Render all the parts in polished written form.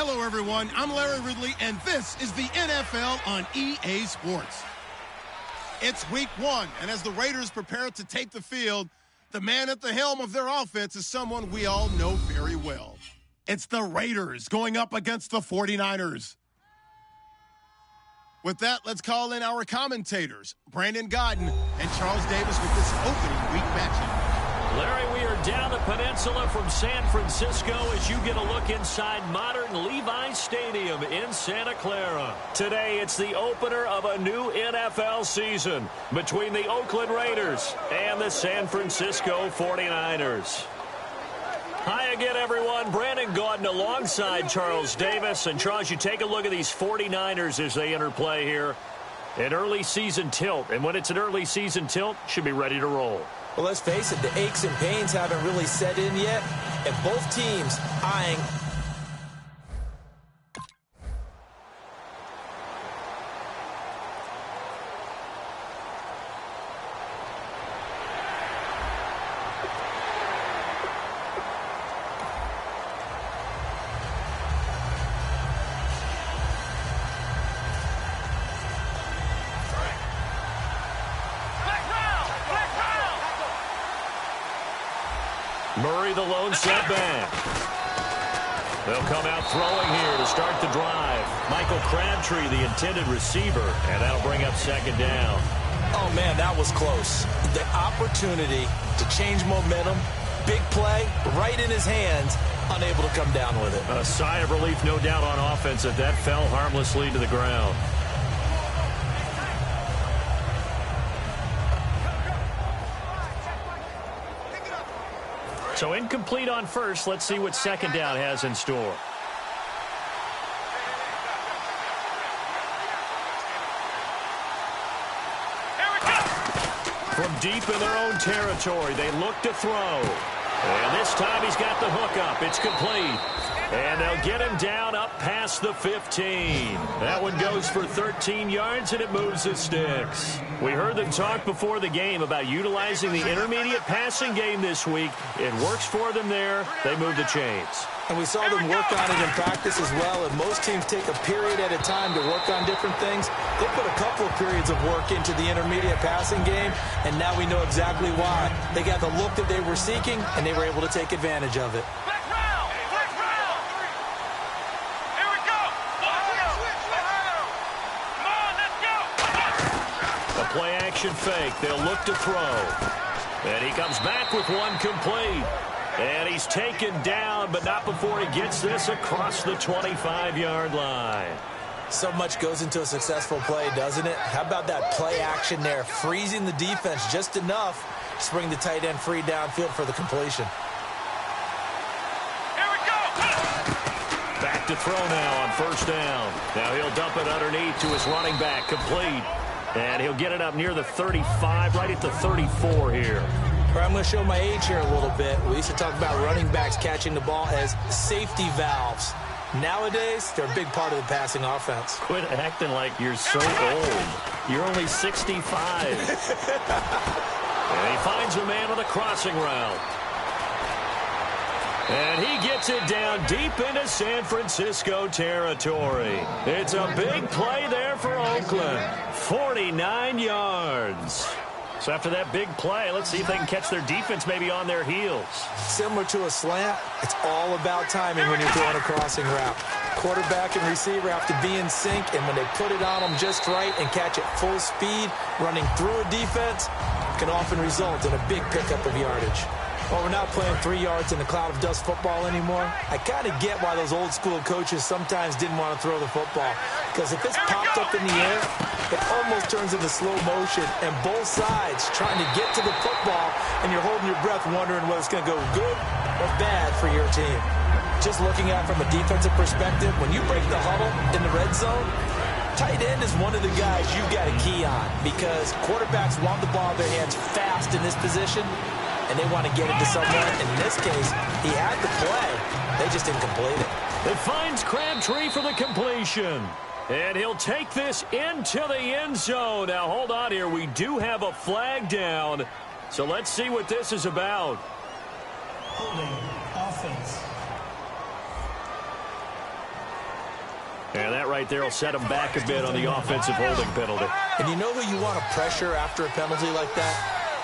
Hello, everyone. I'm Larry Ridley, and this is the NFL on EA Sports. It's week 1, and as the Raiders prepare to take the field, the man at the helm of their offense is someone we all know very well. It's the Raiders going up against the 49ers. With that, let's call in our commentators, Brandon Godden and Charles Davis, with this opening week matchup. Larry, we are down the peninsula from San Francisco as you get a look inside modern Levi's Stadium in Santa Clara. Today, it's the opener of a new NFL season between the Oakland Raiders and the San Francisco 49ers. Hi again, everyone. Brandon Gaudin alongside Charles Davis. And, Charles, you take a look at these 49ers as they enter play here. An early season tilt. And when it's an early season tilt, should be ready to roll. Well, let's face it, the aches and pains haven't really set in yet, and both teams eyeing Murray, the lone setback. They'll come out throwing here to start the drive. Michael Crabtree, the intended receiver, and that'll bring up second down. Oh, man, that was close. The opportunity to change momentum, big play, right in his hands, unable to come down with it. A sigh of relief, no doubt, on offense that fell harmlessly to the ground. So incomplete on first. Let's see what second down has in store. From deep in their own territory, they look to throw. And this time he's got the hook up. It's complete. And they'll get him down up past the 15. That one goes for 13 yards, and it moves the sticks. We heard them talk before the game about utilizing the intermediate passing game this week. It works for them there. They move the chains. And we saw them work on it in practice as well, and most teams take a period at a time to work on different things. They put a couple of periods of work into the intermediate passing game, and now we know exactly why. They got the look that they were seeking, and they were able to take advantage of it. Play action fake. They'll look to throw. And he comes back with one complete. And he's taken down, but not before he gets this across the 25-yard line. So much goes into a successful play, doesn't it? How about that play action there? Freezing the defense just enough to bring the tight end free downfield for the completion. Here we go! Back to throw now on first down. Now he'll dump it underneath to his running back, complete. And he'll get it up near the 35, right at the 34 here. I'm going to show my age here a little bit. We used to talk about running backs catching the ball as safety valves. Nowadays, they're a big part of the passing offense. Quit acting like you're so old. You're only 65. And he finds a man on the crossing route. And he gets it down deep into San Francisco territory. It's a big play there for Oakland. 49 yards. So after that big play, let's see if they can catch their defense maybe on their heels. Similar to a slant, it's all about timing when you're throwing a crossing route. Quarterback and receiver have to be in sync, and when they put it on them just right and catch it full speed, running through a defense can often result in a big pickup of yardage. Well, we're not playing 3 yards in a cloud of dust football anymore. I kind of get why those old school coaches sometimes didn't want to throw the football. Because if it's popped up in the air, it almost turns into slow motion. And both sides trying to get to the football, and you're holding your breath wondering whether it's going to go good or bad for your team. Just looking at it from a defensive perspective, when you break the huddle in the red zone, tight end is one of the guys you've got a key on. Because quarterbacks want the ball in their hands fast in this position, and they want to get it to someone. In this case, he had the play. They just didn't complete it. It finds Crabtree for the completion. And he'll take this into the end zone. Now, hold on here. We do have a flag down. So let's see what this is about. Holding offense. And that right there will set them back a bit on the offensive holding penalty. And you know who you want to pressure after a penalty like that?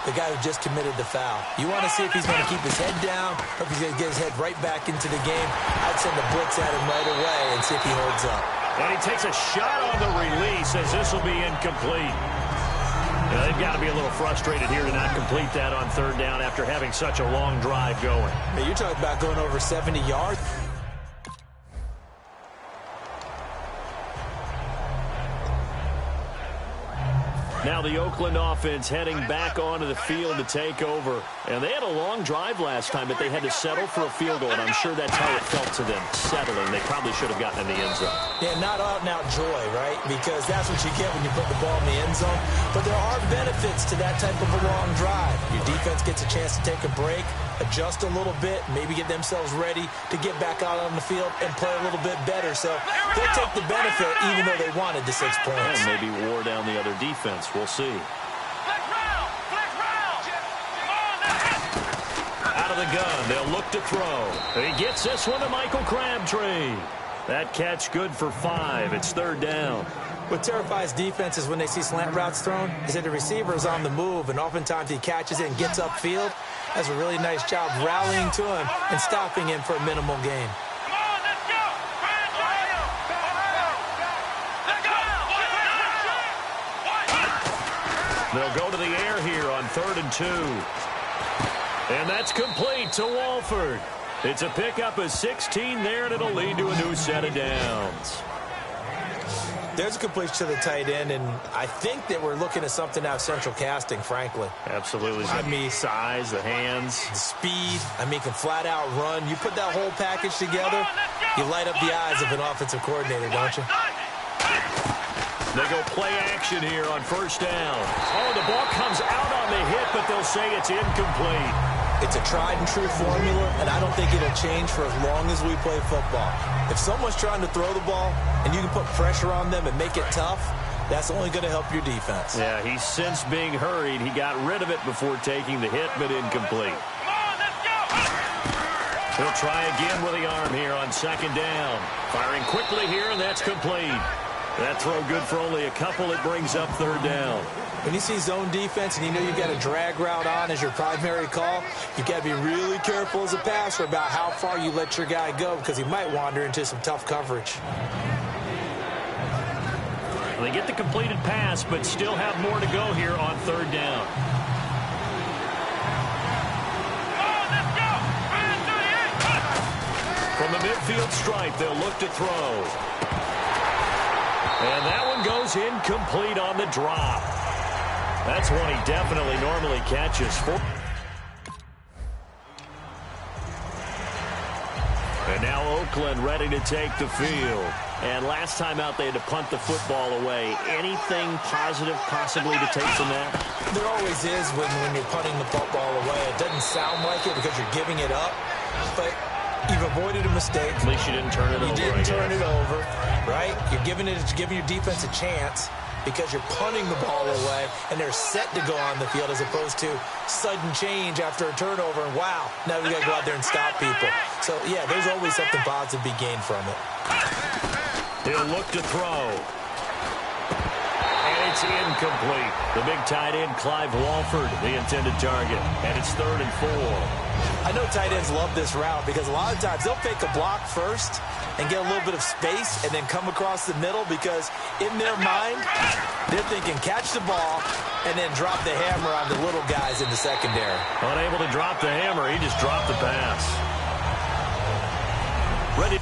The guy who just committed the foul. You want to see if he's going to keep his head down or if he's going to get his head right back into the game. I'd send the blitz at him right away and see if he holds up. And he takes a shot on the release as this will be incomplete. Now, they've got to be a little frustrated here to not complete that on third down after having such a long drive going. Now, you're talking about going over 70 yards. Now the Oakland offense heading back onto the field to take over. And they had a long drive last time, but they had to settle for a field goal, and I'm sure that's how it felt to them, settling. They probably should have gotten in the end zone. Yeah, not out-and-out joy, right? Because that's what you get when you put the ball in the end zone. But there are benefits to that type of a long drive. Your defense gets a chance to take a break, adjust a little bit, maybe get themselves ready to get back out on the field and play a little bit better. So they'll take the benefit even though they wanted the 6 points. And maybe wore down the other defense. We'll see. Out of the gun, they'll look to throw. He gets this one to Michael Crabtree. That catch good for 5. It's third down. What terrifies defenses when they see slant routes thrown is that the receiver is on the move, and oftentimes he catches it and gets upfield. Does a really nice job rallying to him and stopping him for a minimal gain. They'll go to the air here on 3rd and 2. And that's complete to Walford. It's a pickup of 16 there, and it'll lead to a new set of downs. There's a completion to the tight end, and I think that we're looking at something out of central casting, frankly. Absolutely. I mean, size, the hands. The speed. I mean, can flat out run. You put that whole package together, you light up the eyes of an offensive coordinator, don't you? They go play action here on first down. Oh, the ball comes out on the hit, but they'll say it's incomplete. It's a tried-and-true formula, and I don't think it'll change for as long as we play football. If someone's trying to throw the ball and you can put pressure on them and make it tough, that's only going to help your defense. Yeah, he's since being hurried. He got rid of it before taking the hit, but incomplete. He'll try again with the arm here on second down. Firing quickly here, and that's complete. That throw good for only a couple. It brings up third down. When you see zone defense and you know you've got a drag route on as your primary call, you've got to be really careful as a passer about how far you let your guy go because he might wander into some tough coverage. They get the completed pass, but still have more to go here on third down. From the midfield stripe, they'll look to throw. And that one goes incomplete on the drop. That's one he definitely normally catches. And now Oakland ready to take the field. And last time out, they had to punt the football away. Anything positive possibly to take from that? There always is when you're punting the football away. It doesn't sound like it because you're giving it up, but you've avoided a mistake. At least you didn't turn it over. You didn't turn it over, right? You're giving your defense a chance because you're punting the ball away, and they're set to go on the field as opposed to sudden change after a turnover, and wow, now we got to go out there and stop people. So, yeah, there's always something positive to be gained from it. He'll look to throw. And it's incomplete. The big tight end, Clive Walford, the intended target. And it's 3rd and 4. I know tight ends love this route because a lot of times they'll fake a block first and get a little bit of space and then come across the middle because in their mind, they're thinking catch the ball and then drop the hammer on the little guys in the secondary. Unable to drop the hammer, he just dropped the pass. Ready.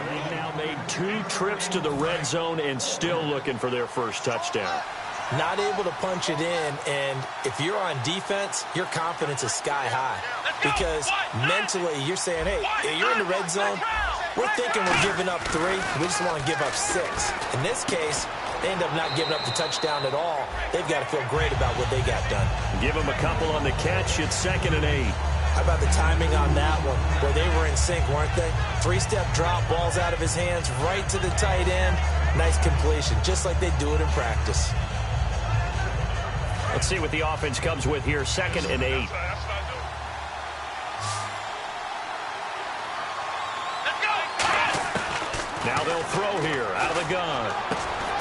They've now made 2 trips to the red zone and still looking for their first touchdown. Not able to punch it in, and if you're on defense, your confidence is sky high because mentally you're saying, hey, you're in the red zone. We're thinking we're giving up 3. We just want to give up 6. In this case, they end up not giving up the touchdown at all. They've got to feel great about what they got done. Give them a couple on the catch. It's 2nd and 8. How about the timing on that one where they were in sync, weren't they? 3-step drop, balls out of his hands, right to the tight end. Nice completion, just like they do it in practice. Let's see what the offense comes with here. 2nd and 8. Now they'll throw here out of the gun.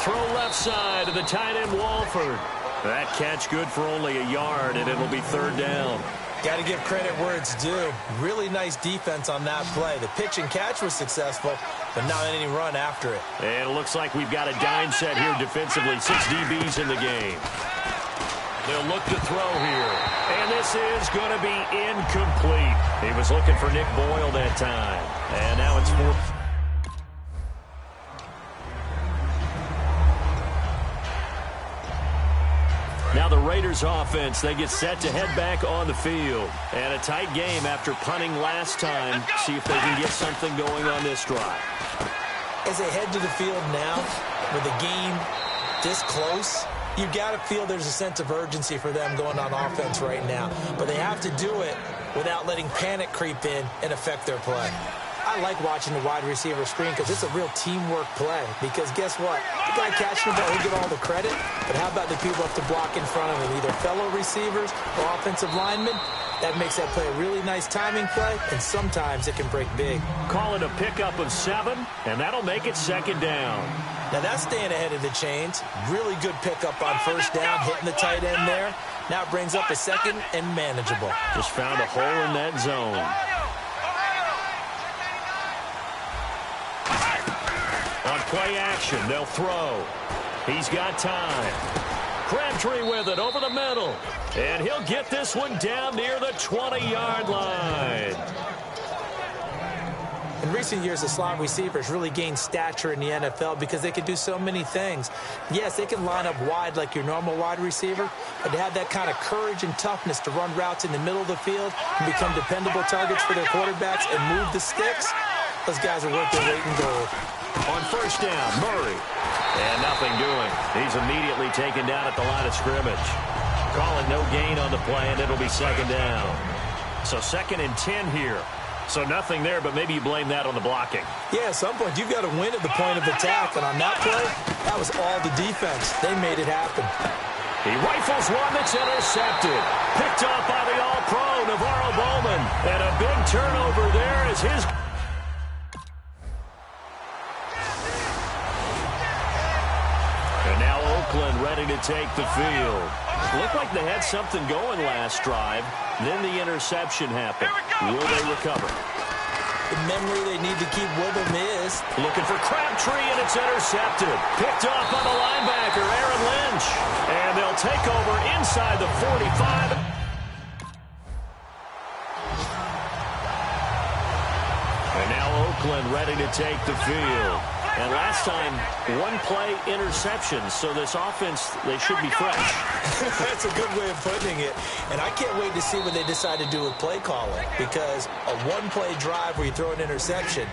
Throw left side to the tight end Walford. That catch good for only a yard, and it'll be third down. Got to give credit where it's due. Really nice defense on that play. The pitch and catch was successful, but not any run after it. And it looks like we've got a dime set here defensively. 6 DBs in the game. They'll look to throw here. And this is going to be incomplete. He was looking for Nick Boyle that time. And now it's 4. Now the Raiders offense, they get set to head back on the field. And a tight game after punting last time. See if they can get something going on this drive. As they head to the field now, with the game this close, you've got to feel there's a sense of urgency for them going on offense right now. But they have to do it without letting panic creep in and affect their play. I like watching the wide receiver screen because it's a real teamwork play. Because guess what? The guy catching the ball, he'll get all the credit. But how about the people up to block in front of him? Either fellow receivers or offensive linemen. That makes that play a really nice timing play, and sometimes it can break big. Call it a pickup of 7, and that'll make it second down. Now that's staying ahead of the chains. Really good pickup on first down, hitting the tight end there. Now it brings up a second and manageable. Just found a hole in that zone. On play action, they'll throw. He's got time. Crabtree with it over the middle. And he'll get this one down near the 20-yard line. In recent years, the slot receivers really gained stature in the NFL because they can do so many things. Yes, they can line up wide like your normal wide receiver, but to have that kind of courage and toughness to run routes in the middle of the field and become dependable targets for their quarterbacks and move the sticks, those guys are worth their weight in gold. On first down, Murray. And nothing doing. He's immediately taken down at the line of scrimmage. Calling no gain on the play, and it'll be second down. So 2nd and 10 here. So nothing there, but maybe you blame that on the blocking. Yeah, at some point, you've got to win at the point of attack. And on that play, that was all the defense. They made it happen. He rifles one that's intercepted. Picked off by the all-pro, Navarro Bowman. And a big turnover there as his... And now Oakland ready to take the field. Looked like they had something going last drive. Then the interception happened. Will they recover? The memory they need to keep with them is... Looking for Crabtree, and it's intercepted. Picked off by the linebacker, Aaron Lynch. And they'll take over inside the 45. And now Oakland ready to take the field. And last time, 1-play interception. So this offense, they should be fresh. That's a good way of putting it. And I can't wait to see what they decide to do with play calling. Because a 1-play drive where you throw an interception,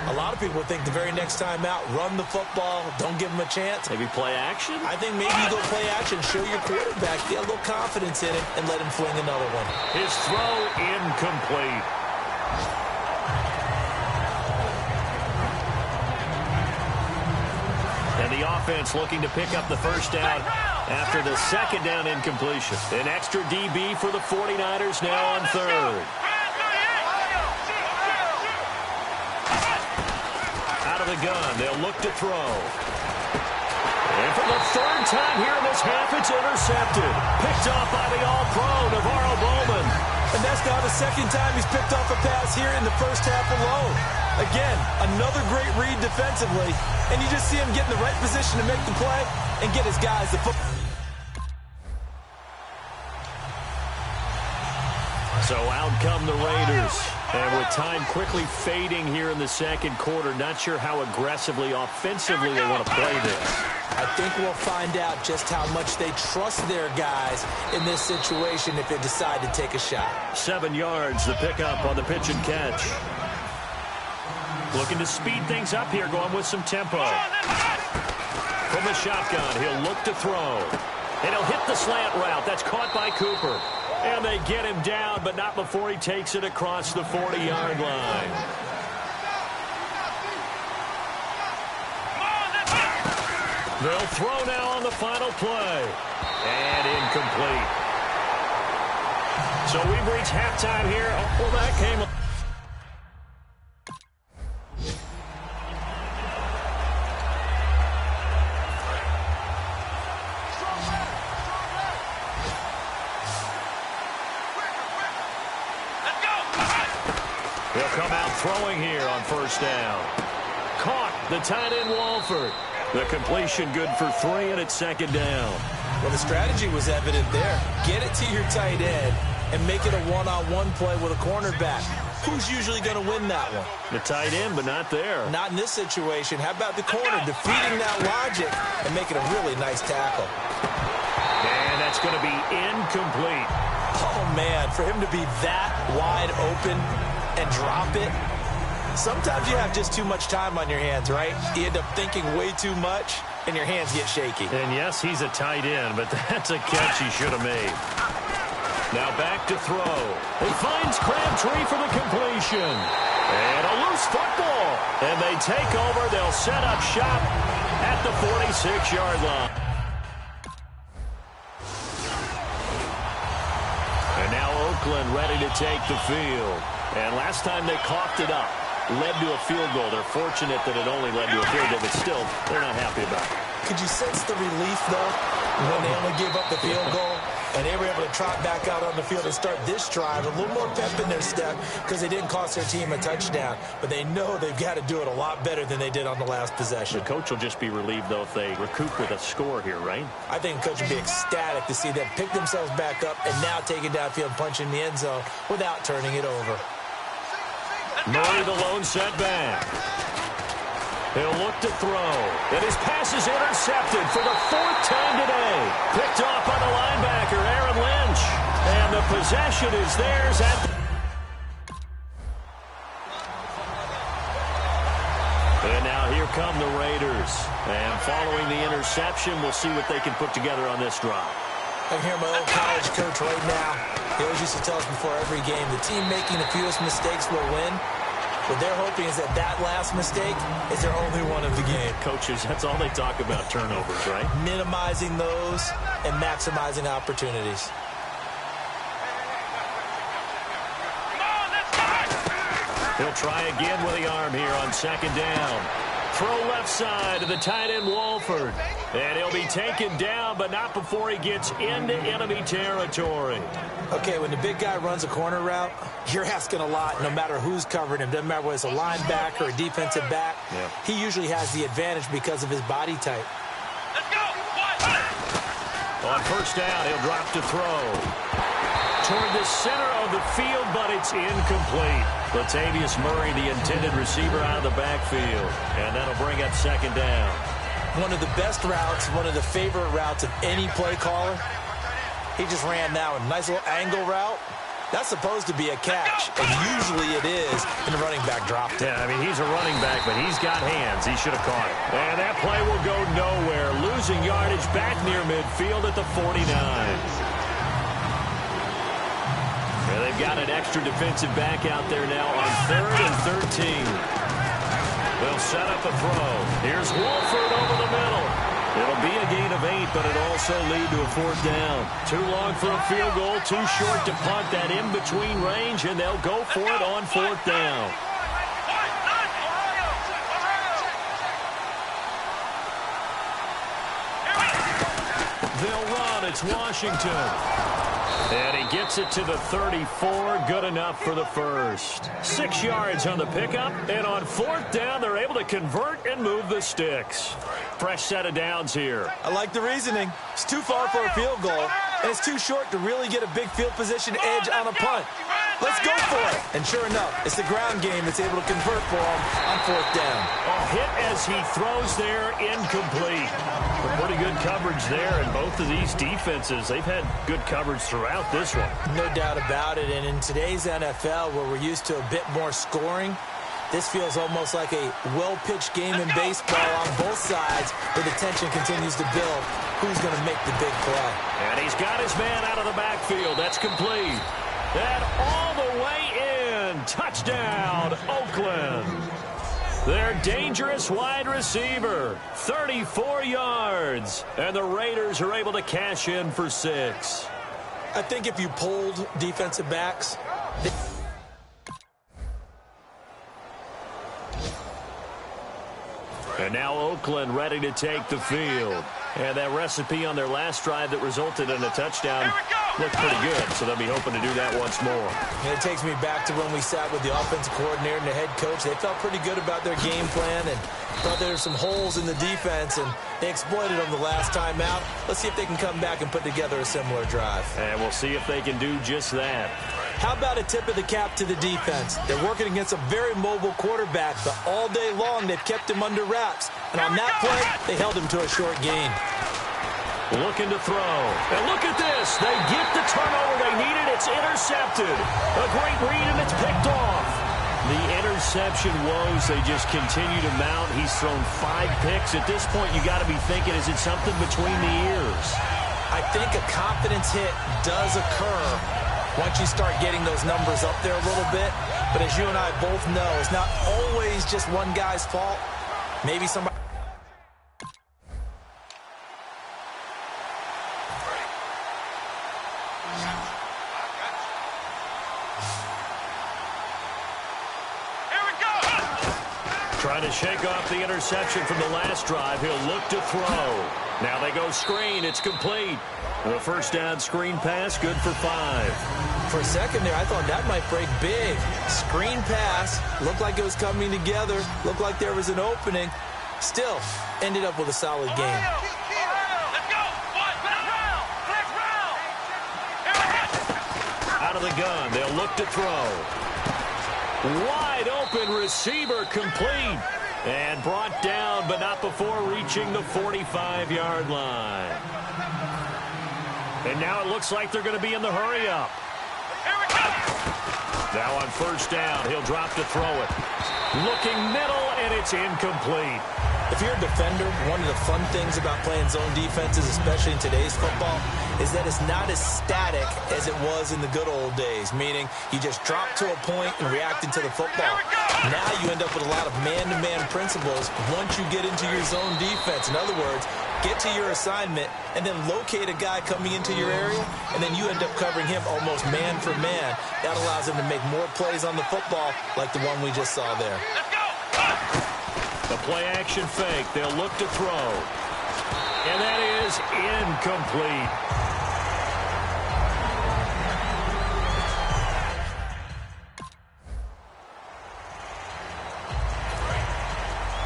a lot of people think the very next time out, run the football, don't give them a chance. Maybe play action? I think maybe you go play action, show your quarterback, get a little confidence in it, and let him fling another one. His throw incomplete. And the offense looking to pick up the first down after the second down incompletion. An extra DB for the 49ers now on third. Out of the gun, they'll look to throw. And for the third time here in this half, it's intercepted. Picked off by the all-pro, Navarro Bowman. And that's now the second time he's picked off a pass here in the first half alone. Again, another great read defensively. And you just see him get in the right position to make the play and get his guys the football. So out come the Raiders. And with time quickly fading here in the second quarter, not sure how aggressively, offensively they want to play this. I think we'll find out just how much they trust their guys in this situation if they decide to take a shot. 7 yards, the pickup on the pitch and catch. Looking to speed things up here, going with some tempo. From the shotgun, he'll look to throw. And he'll hit the slant route. That's caught by Cooper. And they get him down, but not before he takes it across the 40-yard line. They'll throw now on the final play. And incomplete. So we've reached halftime here. Oh, well, that came... come out throwing here on first down. Caught the tight end Walford. The completion good for 3, and it's second down. Well, the strategy was evident there. Get it to your tight end and make it a one-on-one play with a cornerback. Who's usually going to win that one? The tight end, but not there. Not in this situation. How about the corner defeating that logic and making a really nice tackle? And that's going to be incomplete. Oh, man, for him to be that wide open and drop it. Sometimes you have just too much time on your hands, right? You end up thinking way too much, and your hands get shaky. And yes, he's a tight end, but that's a catch he should have made. Now back to throw. He finds Crabtree for the completion. And a loose football. And they take over. They'll set up shop at the 46-yard line. And now Oakland ready to take the field. And last time they coughed it up, led to a field goal. They're fortunate that it only led to a field goal, but still, they're not happy about it. Could you sense the relief, though, when they only gave up the field goal? And they were able to trot back out on the field and start this drive. A little more pep in their step because they didn't cost their team a touchdown. But they know they've got to do it a lot better than they did on the last possession. The coach will just be relieved, though, if they recoup with a score here, right? I think the coach would be ecstatic to see them pick themselves back up and now take it downfield and punch in the end zone without turning it over. Murray the lone setback. He'll look to throw. And his pass is intercepted for the 4th time today. Picked off by the linebacker, Aaron Lynch. And the possession is theirs at the... And now here come the Raiders. And following the interception, we'll see what they can put together on this drive. I can hear my old college coach right now. He always used to tell us before every game, the team making the fewest mistakes will win. What they're hoping is that that last mistake is their only one of the game. Coaches, that's all they talk about, turnovers, right? Minimizing those and maximizing opportunities. He'll try again with the arm here on second down. Throw left side to the tight end Walford. And he'll be taken down, but not before he gets into enemy territory. Okay, when the big guy runs a corner route, you're asking a lot no matter who's covering him. Doesn't matter whether it's a linebacker or a defensive back. Yeah. He usually has the advantage because of his body type. Let's go. On first down, he'll drop to throw. Toward the center of the field, but it's incomplete. Latavius Murray, the intended receiver, out of the backfield. And that'll bring up second down. One of the best routes, one of the favorite routes of any play caller. He just ran that one. Nice little angle route. That's supposed to be a catch, and usually it is, and the running back dropped it. Yeah, I mean, he's a running back, but he's got hands. He should have caught it. And that play will go nowhere. Losing yardage back near midfield at the 49. Well, they've got an extra defensive back out there now on 3rd and 13. They'll set up a throw. Here's Walford over the middle. It'll be a gain of 8, but it'll also lead to a 4th down. Too long for a field goal, too short to punt that in-between range, and they'll go for it on 4th down. They'll run. It's Washington. And he gets it to the 34. Good enough for the first. 6 yards on the pickup. And on 4th down, they're able to convert and move the sticks. Fresh set of downs here. I like the reasoning. It's too far for a field goal, and it's too short to really get a big field position edge on a punt. Let's go for it. And sure enough, it's the ground game that's able to convert for him on 4th down. A hit as he throws there, incomplete. But pretty good coverage there, and both of these defenses, they've had good coverage throughout this one. No doubt about it, and in today's NFL, where we're used to a bit more scoring, this feels almost like a well-pitched game in baseball on both sides where the tension continues to build. Who's going to make the big play? And he's got his man out of the backfield. That's complete. And all the way in. Touchdown, Oakland. Their dangerous wide receiver, 34 yards. And the Raiders are able to cash in for 6. I think if you polled defensive backs... And now Oakland ready to take the field. And that recipe on their last drive that resulted in a touchdown looked pretty good, so they'll be hoping to do that once more. And it takes me back to when we sat with the offensive coordinator and the head coach. They felt pretty good about their game plan and thought there were some holes in the defense, and they exploited them the last time out. Let's see if they can come back and put together a similar drive. And we'll see if they can do just that. How about a tip of the cap to the defense? They're working against a very mobile quarterback, but all day long they've kept him under wraps. And on that play, they held him to a short gain. Looking to throw. And look at this. They get the turnover they needed. It's intercepted. A great read, and it's picked off. The interception woes, they just continue to mount. He's thrown 5 picks. At this point, you got to be thinking, is it something between the ears? I think a confidence hit does occur once you start getting those numbers up there a little bit. But as you and I both know, it's not always just one guy's fault. Maybe somebody... Trying to shake off the interception from the last drive. He'll look to throw. Now they go screen. It's complete. The first down screen pass, good for 5. For a second there, I thought that might break big. Screen pass, looked like it was coming together, looked like there was an opening. Still, ended up with a solid game. Out of the gun, they'll look to throw. Wide open receiver, complete. And brought down, but not before reaching the 45-yard line. And now it looks like they're going to be in the hurry-up. Now on first down, he'll drop to throw it. Looking middle, and it's incomplete. If you're a defender, one of the fun things about playing zone defenses, especially in today's football, is that it's not as static as it was in the good old days, meaning you just drop to a point and react into the football. Now you end up with a lot of man-to-man principles once you get into your zone defense. In other words, get to your assignment and then locate a guy coming into your area, and then you end up covering him almost man for man. That allows him to make more plays on the football like the one we just saw there. The play-action fake. They'll look to throw. And that is incomplete.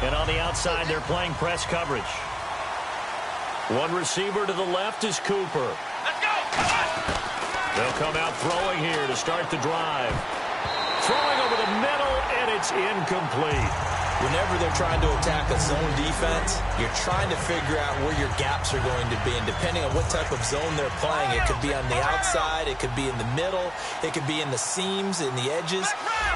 And on the outside, they're playing press coverage. One receiver to the left is Cooper. They'll come out throwing here to start the drive. Throwing over the middle, and it's incomplete. Whenever they're trying to attack a zone defense, you're trying to figure out where your gaps are going to be. And depending on what type of zone they're playing, it could be on the outside, it could be in the middle, it could be in the seams, in the edges.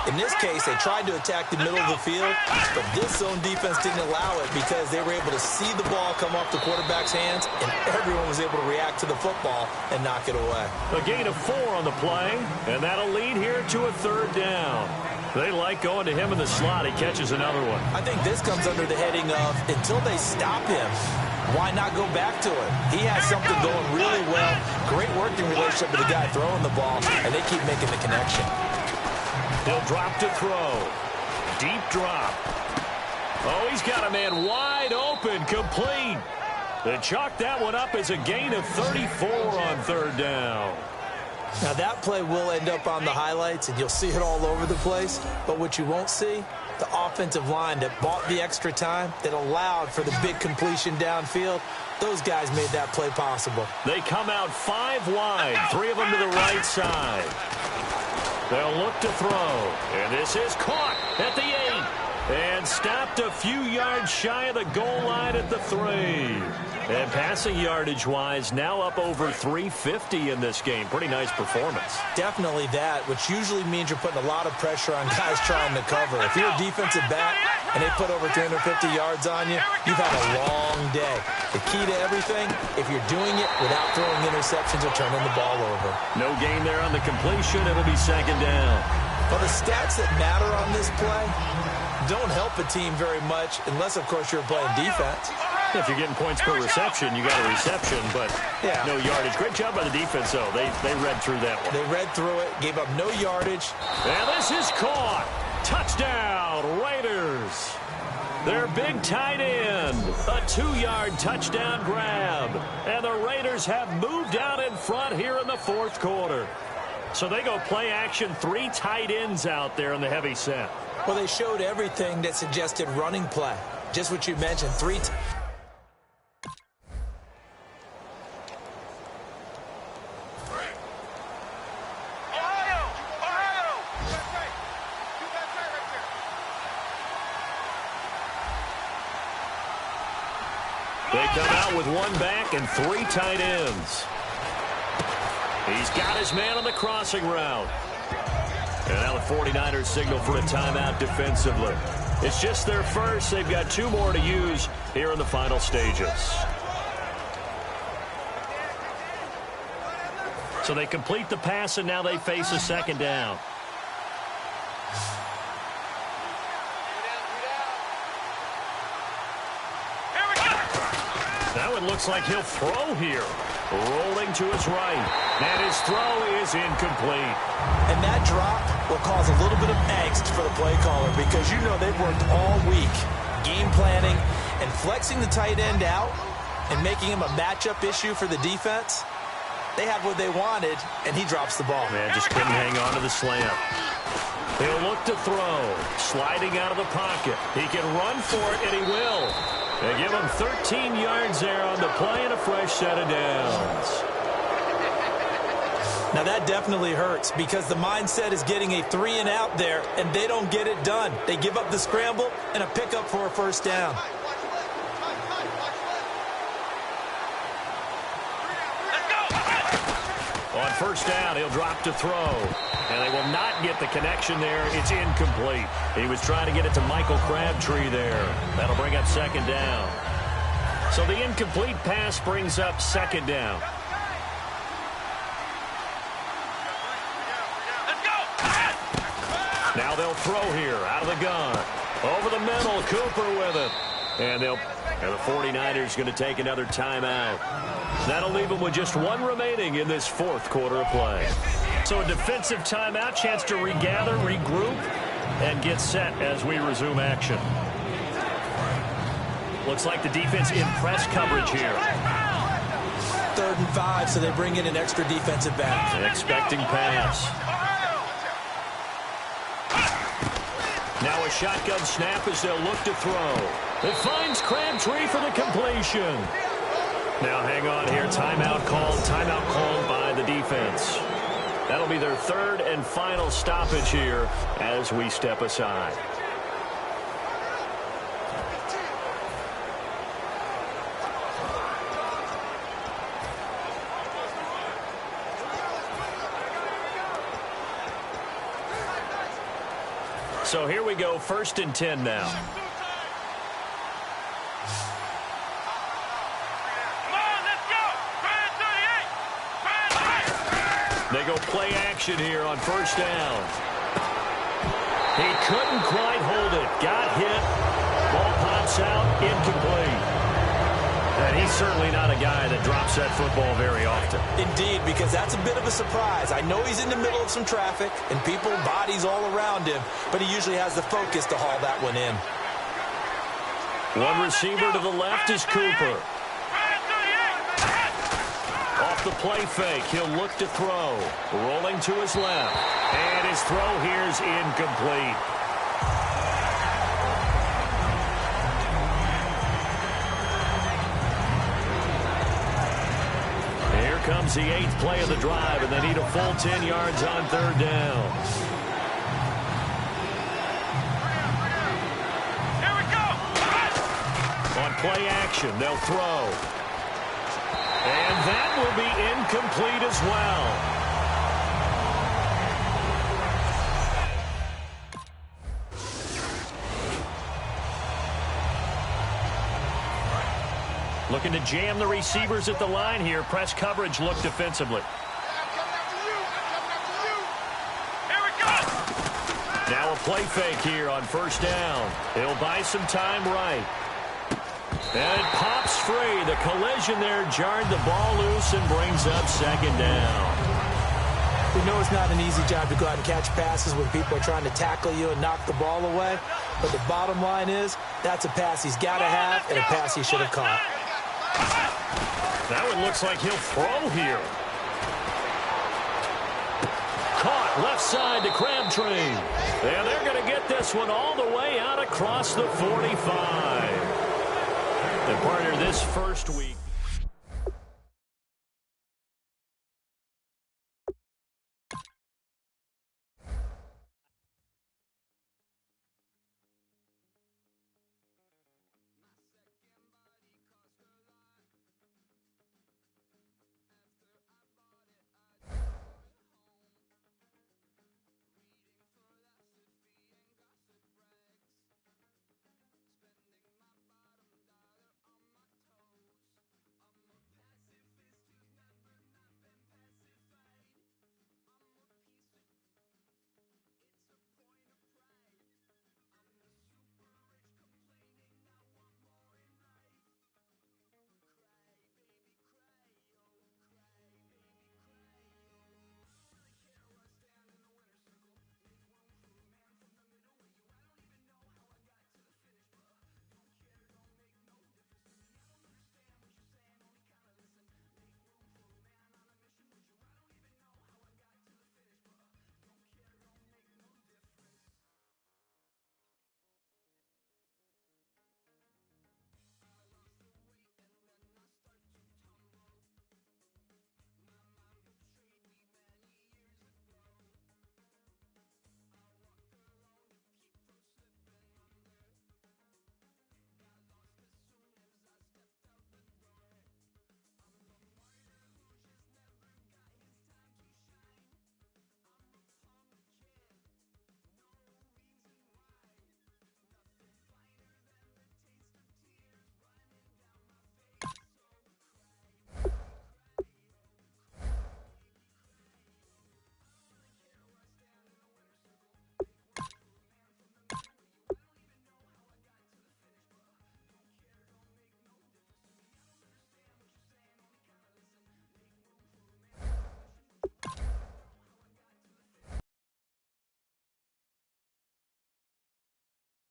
In this case, they tried to attack the middle of the field, but this zone defense didn't allow it because they were able to see the ball come off the quarterback's hands, and everyone was able to react to the football and knock it away. A gain of 4 on the play, and that'll lead here to a third down. They like going to him in the slot. He catches another one. I think this comes under the heading of, until they stop him, why not go back to it? He has something going really well. Great working relationship with the guy throwing the ball, and they keep making the connection. He'll drop to throw. Deep drop. Oh, he's got a man wide open, complete. They chalk that one up as a gain of 34 on third down. Now, that play will end up on the highlights, and you'll see it all over the place. But what you won't see, the offensive line that bought the extra time, that allowed for the big completion downfield, those guys made that play possible. They come out 5 wide, 3 of them to the right side. They'll look to throw, and this is caught at the 8, and stopped a few yards shy of the goal line at the 3. And passing yardage-wise, now up over 350 in this game. Pretty nice performance. Definitely that, which usually means you're putting a lot of pressure on guys trying to cover. If you're a defensive back and they put over 350 yards on you, you've had a long day. The key to everything, if you're doing it without throwing interceptions or turning the ball over. No gain there on the completion. It'll be second down. Well, the stats that matter on this play don't help a team very much unless, of course, you're playing defense. If you're getting points per reception, you got a reception, but no yardage. Great job by the defense, though. They read through that one. They read through it, gave up no yardage. And this is caught. Touchdown, Raiders. Their big tight end, a 2-yard touchdown grab. And the Raiders have moved out in front here in the fourth quarter. So they go play action, 3 tight ends out there in the heavy set. Well, they showed everything that suggested running play. Just what you mentioned, 3 They come out with 1 back and 3 tight ends. He's got his man on the crossing route. And now the 49ers signal for a timeout defensively. It's just their first. They've got 2 more to use here in the final stages. So they complete the pass, and now they face a second down. Now it looks like he'll throw here. Rolling to his right. And his throw is incomplete. And that drop will cause a little bit of angst for the play caller because you know they've worked all week game planning and flexing the tight end out and making him a matchup issue for the defense. They had what they wanted, and he drops the ball. Man, just couldn't hang on to the slant. He'll look to throw. Sliding out of the pocket. He can run for it, and he will. They give him 13 yards there on the play and a fresh set of downs. Now that definitely hurts because the mindset is getting a 3-and-out there, and they don't get it done. They give up the scramble and a pickup for a first down. On first down, he'll drop to throw. And they will not get the connection there. It's incomplete. He was trying to get it to Michael Crabtree there. That'll bring up second down. So the incomplete pass brings up second down. Now they'll throw here out of the gun. Over the middle, Cooper with it. And the 49ers going to take another timeout. That'll leave them with just 1 remaining in this fourth quarter of play. So a defensive timeout, chance to regather, regroup, and get set as we resume action. Looks like the defense in press coverage here. 3rd and 5, so they bring in an extra defensive back. An expecting pass. Now a shotgun snap as they'll look to throw. It finds Crabtree for the completion. Now hang on here. Timeout called by the defense. That'll be their 3rd and final stoppage here as we step aside. So here we go, 1st and 10 now. They go play action here on first down. He couldn't quite hold it. Got hit. Ball pops out. Incomplete. And he's certainly not a guy that drops that football very often. Indeed, because that's a bit of a surprise. I know he's in the middle of some traffic and people, bodies all around him, but he usually has the focus to haul that one in. One receiver to the left is Cooper. Off the play fake, he'll look to throw. Rolling to his left. And his throw here is incomplete. Here comes the 8th play of the drive, and they need a full 10 yards on 3rd down. Here we go! On play action, they'll throw. And that will be incomplete as well. Looking to jam the receivers at the line here. Press coverage, look defensively. Here we go! Now a play fake here on first down. He'll buy some time right. And it pops free. The collision there jarred the ball loose and brings up second down. We know it's not an easy job to go out and catch passes when people are trying to tackle you and knock the ball away. But the bottom line is, that's a pass he's got to have and a pass he should have caught. That one looks like he'll throw here. Caught left side to Crabtree. And they're going to get this one all the way out across the 45. And partner, this first week.